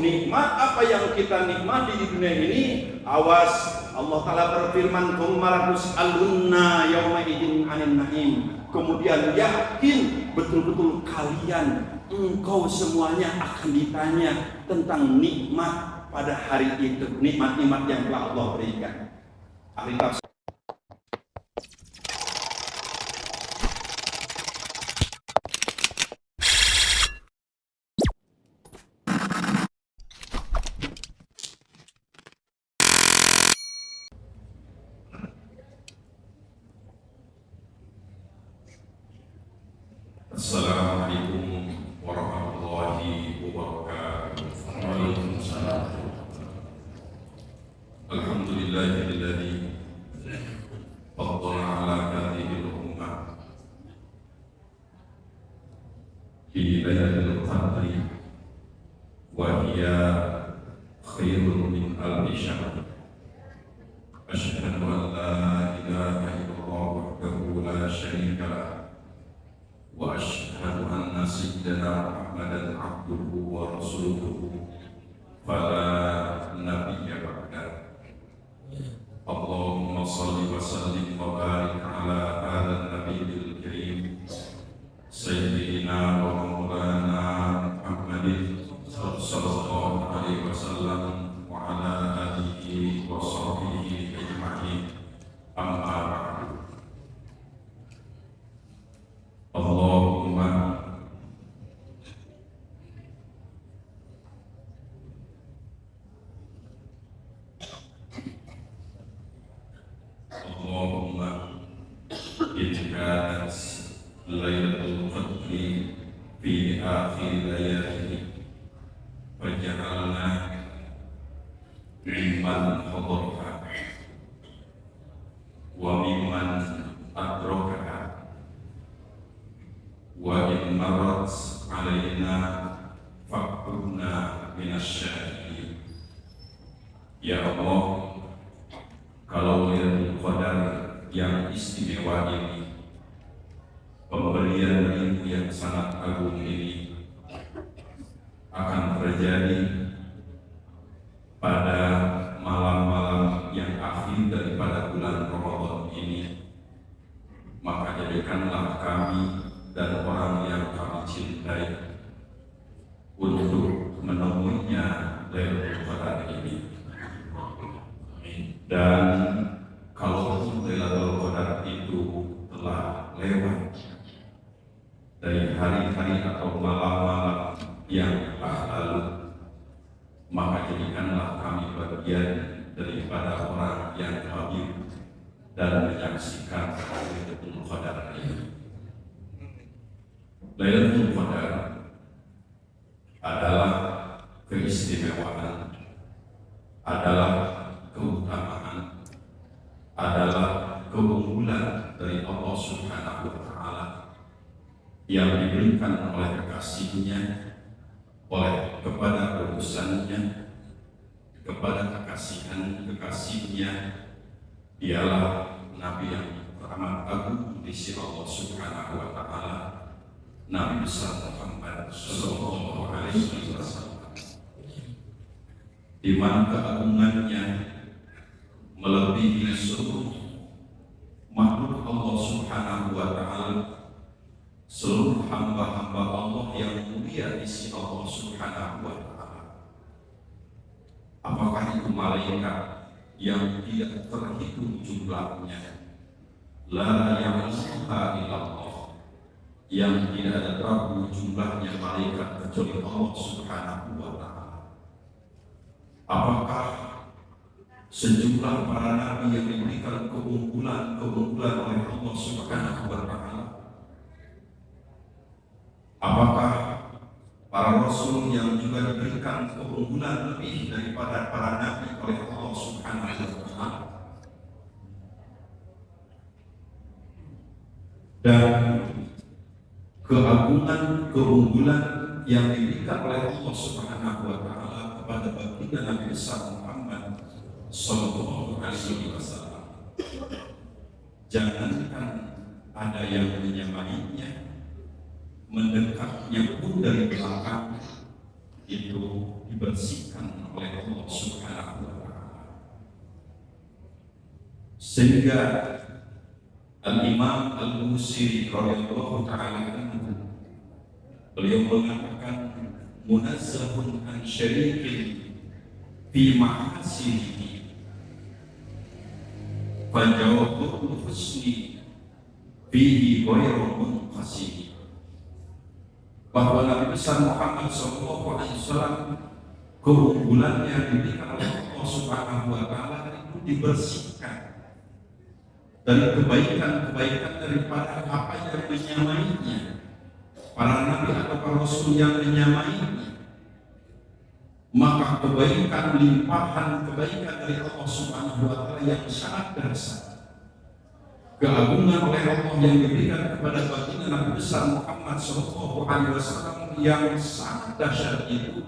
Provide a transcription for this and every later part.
nikmat apa yang kita nikmati di dunia ini, awas, Allah Ta'ala berfirman, "Tsumma latus'alunna yauma idzin 'anil na'im." Kemudian yakin betul-betul kalian, engkau semuanya akan ditanya tentang nikmat pada hari itu, nikmat-nikmat yang telah Allah berikan. Ahli tafsir. Assalamualaikum warahmatullahi wabarakatuh. Waalaikumsalam. Alhamdulillahilladzi faddala ala hadhihi al-ummah fi lailatul qadri wa hiya khairun min alfi syahr. Asyhadu an la ilaha illallah wahdahu la syarika lah wa asyhadu anna sayyidana Muhammadan abduhu wa rasuluhu fala nabiyya ba'dah. Allahumma shalli wa sallim wa barik ala hadha nabiyil karim sayyidina wa maulana Muhammadin sallallahu alaihi wasallam wa ala alihi wa sahbihi ajma'in. Amma ba'du. Allahumma in kanat lailatul qadri fi akhir layalihi faj'alna mimman hadaraha wa mimman adrakaha wa in marat alaina fakunna minasyahidin. Ya Allah, kalau Lailatul Qadar yang istimewa ini, pemberian ilmu yang sangat agung ini akan terjadi pada malam-malam yang akhir daripada bulan Ramadan ini, maka jadikanlah kami dan orang yang kami cintai untuk menemuinya Lailatul Qadar ini. Dan kalau Lailatul Qadar itu telah lewat dari hari-hari atau malam-malam yang telah lalu, maka jadikanlah kami bagian daripada orang yang hadir dan menyaksikan Lailatul Qadar ini. Lailatul Qadar adalah keistimewaan, adalah keutamaan, adalah keunggulan dari Allah Subhanahu wa Ta'ala yang diberikan oleh kekasihnya, oleh kepada utusannya, kepada kekasihnya. Dialah Nabi yang teramat agung di sisi Allah Subhanahu wa Ta'ala, Nabi besar Muhammad sallallahu alaihi wasallam, di mana keagungannya melebihi seluruh makhluk Allah Subhanahu wa Ta'ala, seluruh hamba-hamba Allah yang mulia di sisi Allah Subhanahu wa Ta'ala. Apakah itu malaikat yang tidak terhitung jumlahnya, la ya'lamuha illallah, yang tidak ada tahu jumlahnya malaikat kecuali Allah Subhanahu wa Ta'ala? Apakah sejumlah para nabi yang diberikan keunggulan oleh Allah Subhanahu wa Ta'ala? Apakah para rasul yang juga diberikan keunggulan lebih daripada para nabi oleh Allah Subhanahu wa Ta'ala? Dan keunggulan yang diberikan oleh Allah Subhanahu wa Ta'ala kepada baginda Nabi besar Muhammad sallallahu alaihi wasallam, jangankan ada yang menyamainya, mendekatnya pun dari belakang itu dibersihkan oleh Allah Subhanahu wa taala. Sehingga Al-Imam Al-Busiri radhiyallahu ta'ala anhu beliau mengatakan munazzahun an syarikin fi ma'asihi fajawabul husni fihi ghairu munqasih, bahwa Nabi besar Muhammad SAW keunggulannya diberikan oleh Allah Subhanahu wa taala itu dibersihkan dari kebaikan-kebaikan daripada apa yang menyamainya, para nabi atau para rasul yang menyamainya. Maka kebaikan, limpahan kebaikan dari Allah Subhanahu wa taala yang sangat dahsyat, keagungan oleh Allah yang diberikan kepada baginda Nabi besar Muhammad SAW yang sangat dahsyat itu,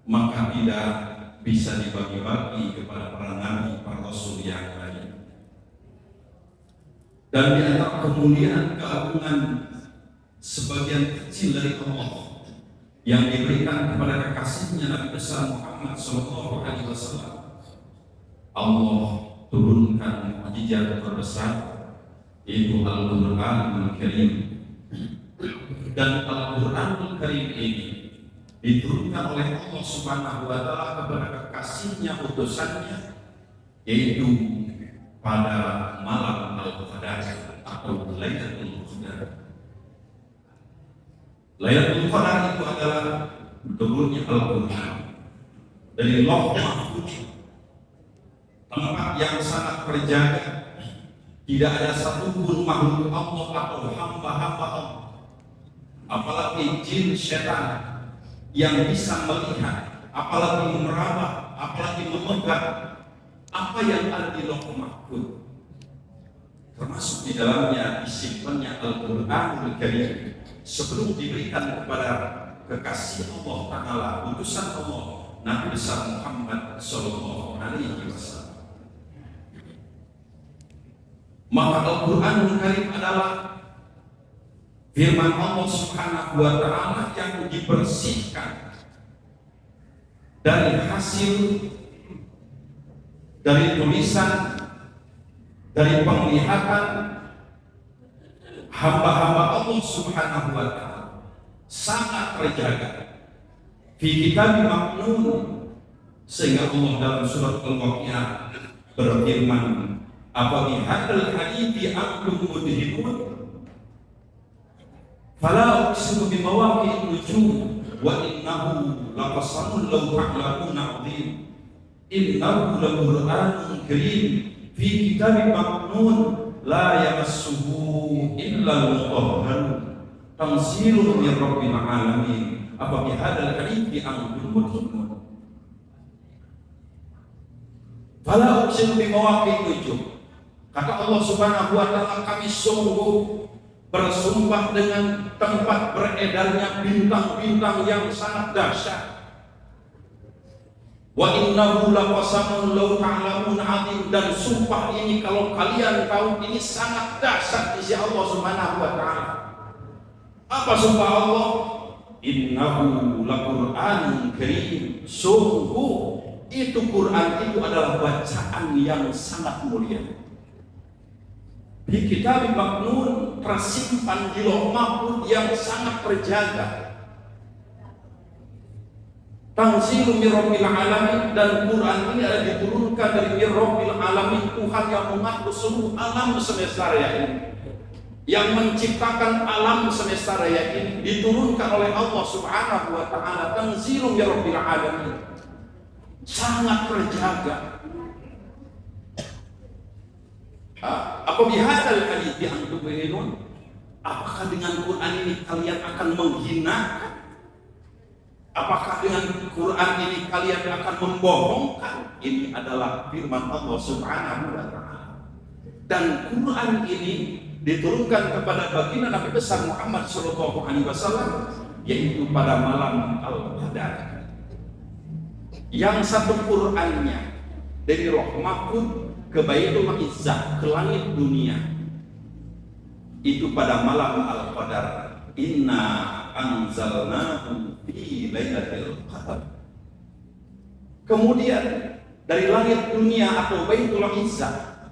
maka tidak bisa dibagi-bagi kepada para nabi, para rasul yang lain. Dan di antara kemuliaan keagungan sebagian kecil dari Allah yang diberikan kepada kekasihnya Nabi besar Muhammad SAW, Allah turunkan mukjizat terbesar, yaitu Al-Qur'anul Karim. Dan Al-Qur'anul Karim ini diturunkan oleh Allah Subhanahu wa taala kepada kekasihnya, utusannya, yaitu pada malam Al-Qadar atau Lailatul Qadar. Lailatul Qadar itu adalah turunnya Al-Qur'an dari Lauh Mahfuz, tempat yang sangat terjaga. Tidak ada satupun makhluk Allah atau hamba-hamba Allah, apalagi jin setan, yang bisa melihat, apalagi meraba, apalagi memegang apa yang ada di Lauh Mahfuz, termasuk di dalamnya disimpannya Al-Qur'anul Karim sebelum diberikan kepada kekasih Allah Ta'ala, utusan Allah Nabi besar Muhammad Sallallahu Alaihi Wasallam. Maka Al-Qur'anul Karim adalah firman Allah Subhanahu wa taala yang dibersihkan dari hasil, dari tulisan, dari penglihatan hamba-hamba Allah Subhanahu wa taala, sangat terjaga fi kitab maknun, sehingga Allah dalam surat Al-Waqiah berfirman, apa bihadzal hadithi antum mudhibun fala uqsimu bimawaqi'in nujum wa innahu laqasamun law ta'lamuna 'azim innahu laqur'anun karim fi kitabin maknun la yamassuhu illa al-mutahharun tanzilun min rabbil alamin apa bihadzal hadithi antum mudhibun fala uqsimu bimawaqi'in nujum. Kata Allah Subhanahu wa taala, kami sungguh bersumpah dengan tempat beredarnya bintang-bintang yang sangat dahsyat. Wa innahu laqasamun law ta'lamun 'azim, dan sumpah ini kalau kalian tahu ini sangat dahsyat di sisi Allah Subhanahu wa taala. Apa sumpah Allah? Innahu laqur'anun karim. Sungguh itu Quran itu adalah bacaan yang sangat mulia. Di kitab maknun, tersimpan di Lauh Mahfuz yang sangat terjaga. Tanzilun min rabbil alamin, dan Quran ini adalah diturunkan dari Rabbil alamin, Tuhan yang mengatur seluruh alam semesta raya ini, yang menciptakan alam semesta raya ini, diturunkan oleh Allah Subhanahu wa taala. Tanzilun min rabbil alamin, sangat terjaga. Apa bihadzal hadithi antum mudhibun? Apakah dengan Quran ini kalian akan menghina? Apakah dengan Quran ini kalian akan membohongkan? Ini adalah firman Allah Subhanahu wa taala. Dan Quran ini diturunkan kepada baginda Nabi besar Muhammad sallallahu alaihi wasallam, yaitu pada malam Al-Qadar. Yang satu Qur'annya dari Lauh Mahfuz ke Baitul Izzah, ke langit dunia, itu pada malam Al-Qadar. Inna anzalnahu fi lailatul qadar. Kemudian dari langit dunia atau Baitul Izzah,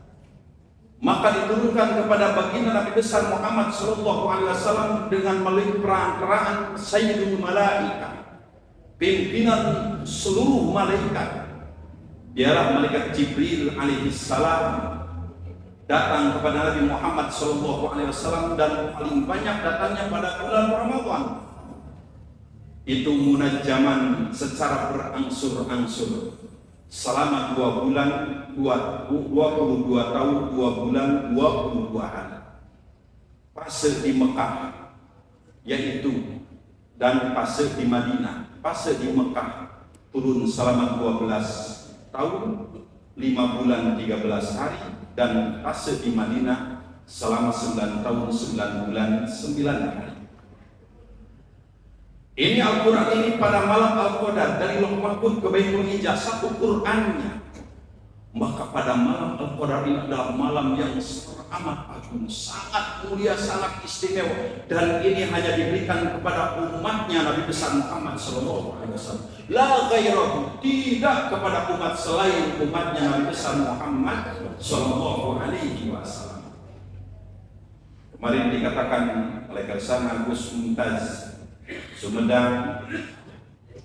maka diturunkan kepada baginda Nabi besar Muhammad sallallahu alaihi wasallam dengan melalui peran-peran Sayyidul Malaika, pimpinan seluruh malaikat. Dialah malaikat Jibril alaihi salam datang kepada Nabi Muhammad sallallahu alaihi wasallam, dan paling banyak datangnya pada bulan Ramadan. Itu munajjaman secara berangsur-angsur selama 2 bulan, 22 tahun, 2 bulan, 22 hari. Fase di Mekah yaitu, dan fase di Madinah. Fase di Mekah turun selama 12 tahun, 5 bulan, 13 hari, dan fase di Madinah selama 9 tahun, 9 bulan, 9 hari. Ini Al-Quran ini pada malam Al-Qadar, dari Lauh Mahfuz ke Baitul Izzah, satu Qur'annya. Maka pada malam Al-Qadar ini adalah malam yang amat agung, sangat mulia, sangat istimewa, dan ini hanya diberikan kepada umatnya Nabi besar Muhammad sallallahu alaihi wasallam. La ghairahu, tidak kepada umat selain umatnya Nabi besar Muhammad sallallahu alaihi wasallam. Kemarin dikatakan oleh Kersana Gus Mumtaz Sumedang,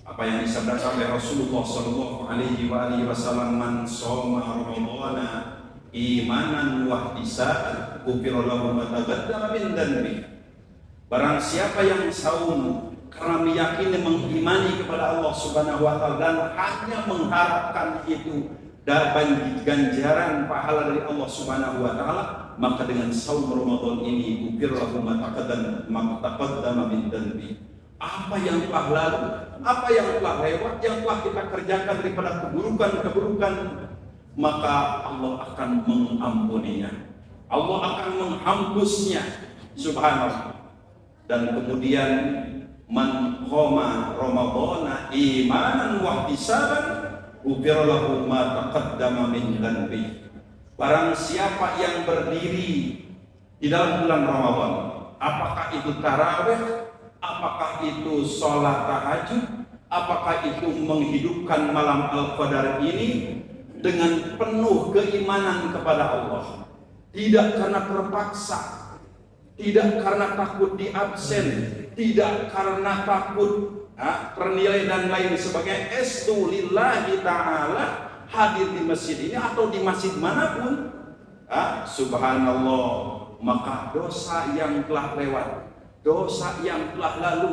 apa yang disabdakan oleh Rasulullah sallallahu alaihi wasallam, man shoma ramadhana imanan wa ihtisaban ghufira lahu ma taqaddama min dhanbi. Barang siapa yang saum karena meyakini, mengimani kepada Allah Subhanahu wa taala dan hanya mengharapkan itu dapat ganjaran pahala dari Allah Subhanahu wa taala, maka dengan saum Ramadan ini ghufira lahu ma taqaddama min dhanbi. Apa yang telah lalu, apa yang telah lewat, yang telah kita kerjakan daripada keburukan-keburukan, maka Allah akan mengampuninya, Allah akan menghapusnya, subhanallah. Dan kemudian man qoma ramadhana imanan wa ihtisaban ghufira lahu ma taqaddama min dhanbi. Barang siapa yang berdiri di dalam bulan Ramadan, apakah itu tarawih, apakah itu sholat tahajud, apakah itu menghidupkan malam Al-Qadar ini dengan penuh keimanan kepada Allah, tidak karena terpaksa, tidak karena takut di absen, tidak karena takut ternilai dan lain sebagainya, estu lillahi ta'ala, hadir di masjid ini atau di masjid manapun, subhanallah, maka dosa yang telah lewat, dosa yang telah lalu,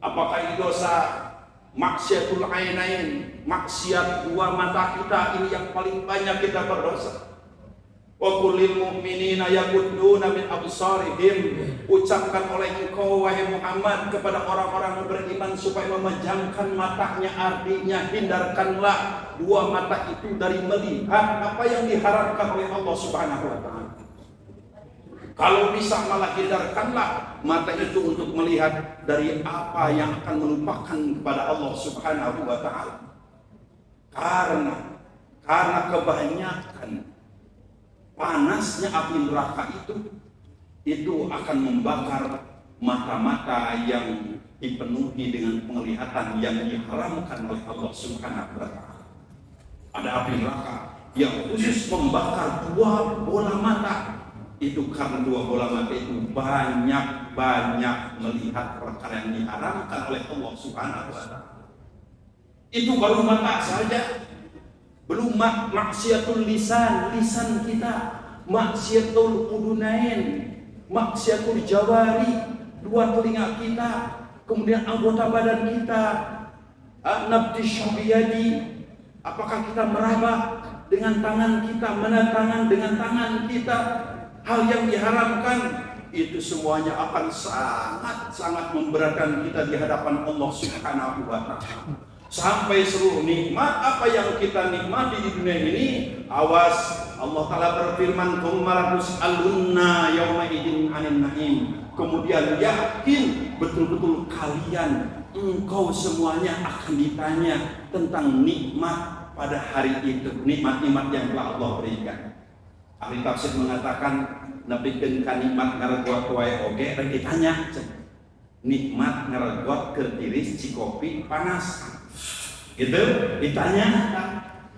apakah ini dosa maksiatul ainain, maksiat 2 mata kita, ini yang paling banyak kita berdosa. Wa kullil mu'minina yaqudduna min absarihim, ucapkan oleh engkau wahai Muhammad kepada orang-orang yang beriman supaya memejamkan matanya, artinya hindarkanlah 2 mata itu dari melihat apa yang diharapkan oleh Allah Subhanahu wa taala. Kalau bisa malah hindarkanlah mata itu untuk melihat dari apa yang akan melupakan kepada Allah Subhanahu wa taala. Karena kebanyakan panasnya api neraka itu akan membakar mata-mata yang dipenuhi dengan penglihatan yang diharamkan oleh Allah Subhanahu wa taala. Ada api neraka yang khusus membakar 2 bola mata. Itu karena 2 bola mata itu banyak melihat perkara yang diharamkan oleh Allah Subhanahu wa taala. Itu baru mata saja, belum maksiatul lisan kita, maksiatul udunain, maksiatul jawari, 2 telinga kita, kemudian anggota badan kita, nabdi syabiyadi, apakah kita meraba dengan tangan kita, menatangan dengan tangan kita hal yang diharamkan, itu semuanya akan sangat memberatkan kita di hadapan Allah Subhanahu wa taala. Sampai seluruh nikmat apa yang kita nikmati di dunia ini, awas, Allah taala berfirman, "Tsumma latus'alunna yauma idzin 'anil na'im." Kemudian yakin betul-betul kalian, engkau semuanya akan ditanya tentang nikmat pada hari itu, nikmat-nikmat yang telah Allah berikan. Ahli tafsir mengatakan nepikeun ka nikmat ngaregot wae oge rek ditanya nikmat ngaregot keur tiris cikopi panas. Gitu, ditanya,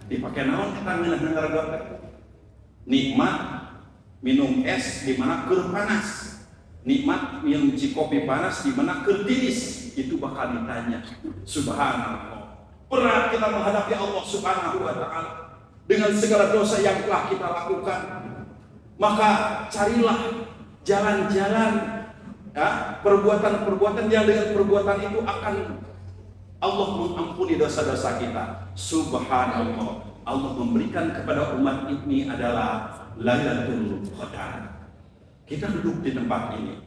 dipakai naon kita ngeunah goreng. Nikmat minum es di mana keur panas. Nikmat minum kopi panas di mana keur tiris. Itu bakal ditanya. Subhanallah. Pernah kita menghadapi Allah Subhanahu wa taala dengan segala dosa yang telah kita lakukan. Maka carilah jalan-jalan, ya, perbuatan-perbuatan yang dengan perbuatan itu akan Allah mengampuni dosa-dosa kita. Subhanallah. Allah memberikan kepada umat ini adalah Lailatul Qadar. Kita duduk di tempat ini,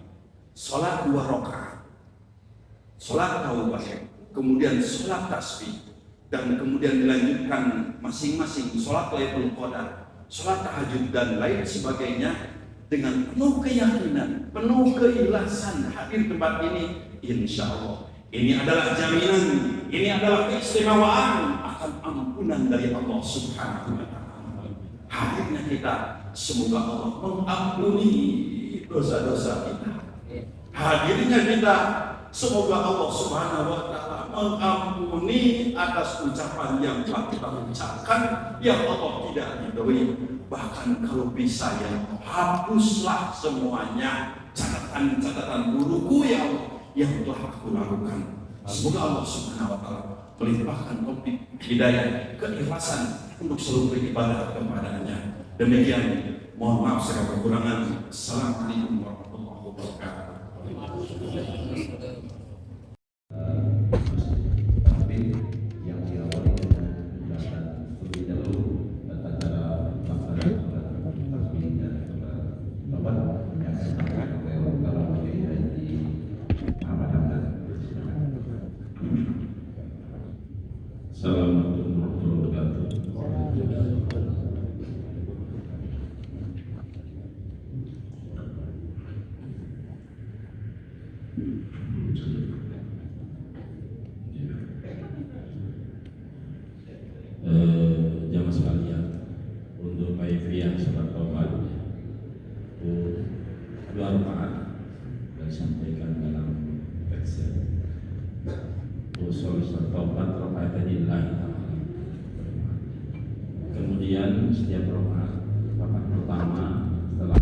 sholat 2 rakaat, sholat taubat, kemudian sholat tasbih, dan kemudian dilanjutkan masing-masing sholat Lailatul Qadar, sholat tahajud dan lain sebagainya dengan penuh keyakinan, penuh keikhlasan hadir tempat ini, insya Allah. Ini adalah jaminan, ini adalah keistimewaan akan ampunan dari Allah Subhanahu wa taala. Hadirnya kita, semoga Allah mengampuni dosa-dosa kita. Hadirnya kita, semoga Allah Subhanahu wa taala mengampuni atas ucapan yang telah kita ucapkan yang Allah tidak ridhoi. Bahkan kalau bisa, ya hapuslah semuanya catatan-catatan burukku ya Allah yang telah aku lakukan. Semoga Allah Subhanahu wa taala melimpahkan taufik, hidayah, keikhlasan untuk selalu beribadah kepada-Nya. Demikian, mohon maaf segala kekurangan. Assalamualaikum warahmatullahi wabarakatuh. Yang diawali dengan penjelasan terlebih dahulu tentang cara melaksanakan tasbih dan taubat yang akan dilakukan kalau menjadi Haji Ahmad Hamdan. Assalamualaikum warahmatullahi wabarakatuh. Jamaah sekalian, untuk kaifiah salat taubat itu 2 rakaat dan disampaikan dalam teks usul salat taubat rakaat lillahi ta'ala. Kemudian setiap rakaat pertama setelah